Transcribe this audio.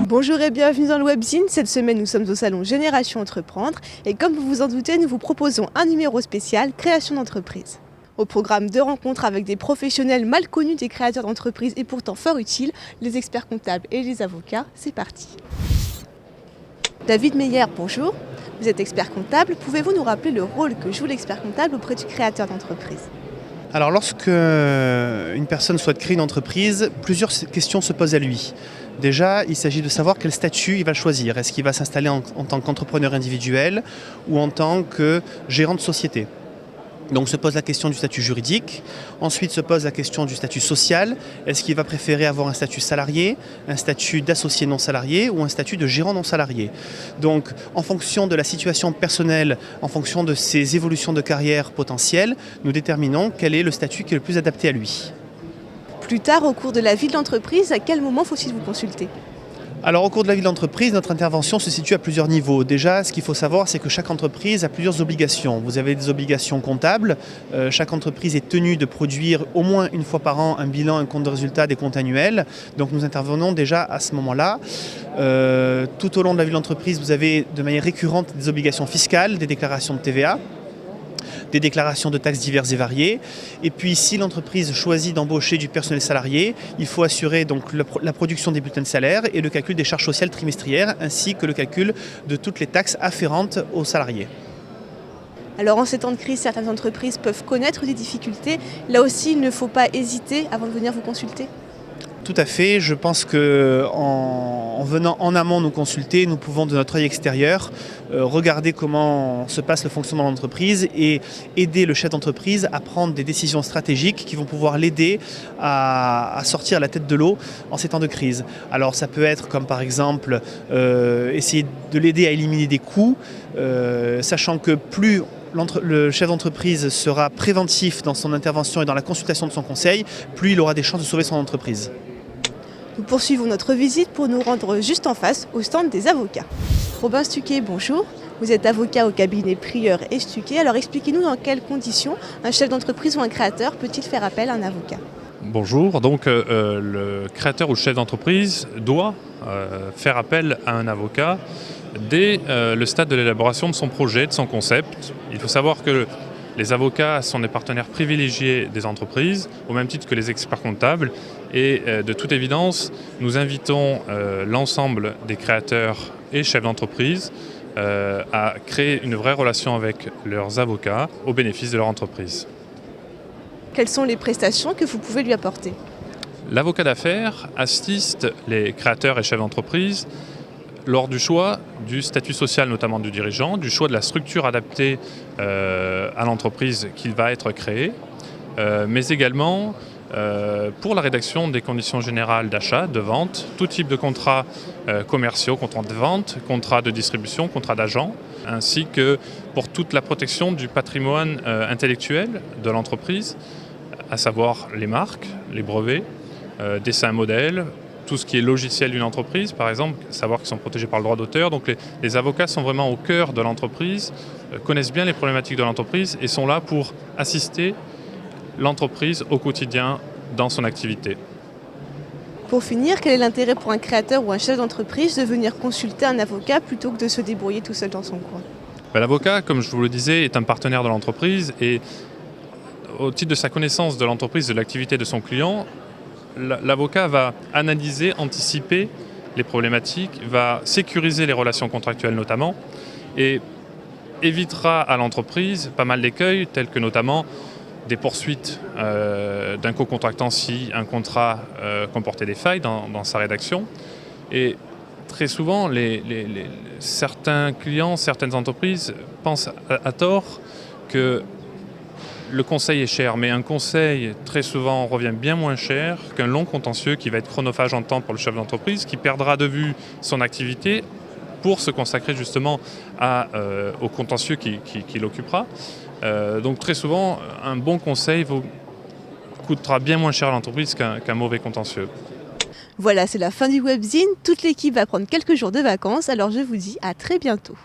Bonjour et bienvenue dans le webzine. Cette semaine, nous sommes au salon Génération Entreprendre et comme vous vous en doutez, nous vous proposons un numéro spécial création d'entreprise. Au programme de rencontres avec des professionnels mal connus des créateurs d'entreprises et pourtant fort utiles, les experts comptables et les avocats, c'est parti. David Meyer, bonjour. Vous êtes expert comptable. Pouvez-vous nous rappeler le rôle que joue l'expert comptable auprès du créateur d'entreprise ? Alors lorsque une personne souhaite créer une entreprise, plusieurs questions se posent à lui. Déjà, il s'agit de savoir quel statut il va choisir. Est-ce qu'il va s'installer en tant qu'entrepreneur individuel ou en tant que gérant de société ? Donc se pose la question du statut juridique, ensuite se pose la question du statut social. Est-ce qu'il va préférer avoir un statut salarié, un statut d'associé non salarié ou un statut de gérant non salarié ? Donc en fonction de la situation personnelle, en fonction de ses évolutions de carrière potentielles, nous déterminons quel est le statut qui est le plus adapté à lui. Plus tard, au cours de la vie de l'entreprise, à quel moment faut-il vous consulter ? Alors au cours de la vie de l'entreprise, notre intervention se situe à plusieurs niveaux. Déjà, ce qu'il faut savoir, c'est que chaque entreprise a plusieurs obligations. Vous avez des obligations comptables. Chaque entreprise est tenue de produire au moins une fois par an un bilan, un compte de résultat, des comptes annuels. Donc nous intervenons déjà à ce moment-là. Tout au long de la vie de l'entreprise, vous avez de manière récurrente des obligations fiscales, des déclarations de TVA, des déclarations de taxes diverses et variées. Et puis si l'entreprise choisit d'embaucher du personnel salarié, il faut assurer donc la production des bulletins de salaire et le calcul des charges sociales trimestrielles ainsi que le calcul de toutes les taxes afférentes aux salariés. Alors en ces temps de crise, certaines entreprises peuvent connaître des difficultés. Là aussi, il ne faut pas hésiter avant de venir vous consulter. Tout à fait, je pense qu'en venant en amont nous consulter, nous pouvons de notre œil extérieur regarder comment se passe le fonctionnement de l'entreprise et aider le chef d'entreprise à prendre des décisions stratégiques qui vont pouvoir l'aider à sortir la tête de l'eau en ces temps de crise. Alors ça peut être comme par exemple essayer de l'aider à éliminer des coûts, sachant que plus le chef d'entreprise sera préventif dans son intervention et dans la consultation de son conseil, plus il aura des chances de sauver son entreprise. Nous poursuivons notre visite pour nous rendre juste en face au stand des avocats. Robin Stuquet, bonjour. Vous êtes avocat au cabinet Prieur et Stuquet. Alors expliquez-nous dans quelles conditions un chef d'entreprise ou un créateur peut-il faire appel à un avocat ? Bonjour, donc le créateur ou le chef d'entreprise doit faire appel à un avocat dès le stade de l'élaboration de son projet, de son concept. Il faut savoir que les avocats sont des partenaires privilégiés des entreprises, au même titre que les experts comptables. Et de toute évidence, nous invitons l'ensemble des créateurs et chefs d'entreprise à créer une vraie relation avec leurs avocats au bénéfice de leur entreprise. Quelles sont les prestations que vous pouvez lui apporter ? L'avocat d'affaires assiste les créateurs et chefs d'entreprise lors du choix du statut social, notamment du dirigeant, du choix de la structure adaptée à l'entreprise qui va être créée, mais également pour la rédaction des conditions générales d'achat, de vente, tout type de contrats commerciaux, contrats de vente, contrats de distribution, contrats d'agent, ainsi que pour toute la protection du patrimoine intellectuel de l'entreprise, à savoir les marques, les brevets, dessins modèles, tout ce qui est logiciel d'une entreprise, par exemple, savoir qu'ils sont protégés par le droit d'auteur. Donc les avocats sont vraiment au cœur de l'entreprise, connaissent bien les problématiques de l'entreprise et sont là pour assister l'entreprise au quotidien dans son activité. Pour finir, quel est l'intérêt pour un créateur ou un chef d'entreprise de venir consulter un avocat plutôt que de se débrouiller tout seul dans son coin ? L'avocat, comme je vous le disais, est un partenaire de l'entreprise et au titre de sa connaissance de l'entreprise, de l'activité de son client, l'avocat va analyser, anticiper les problématiques, va sécuriser les relations contractuelles notamment et évitera à l'entreprise pas mal d'écueils tels que notamment des poursuites d'un co-contractant si un contrat comportait des failles dans sa rédaction. Et très souvent, certains clients, certaines entreprises pensent à tort que le conseil est cher, mais un conseil très souvent revient bien moins cher qu'un long contentieux qui va être chronophage en temps pour le chef d'entreprise, qui perdra de vue son activité pour se consacrer justement au contentieux qui l'occupera. Donc très souvent, un bon conseil coûtera bien moins cher à l'entreprise qu'un mauvais contentieux. Voilà, c'est la fin du webzine. Toute l'équipe va prendre quelques jours de vacances, alors je vous dis à très bientôt.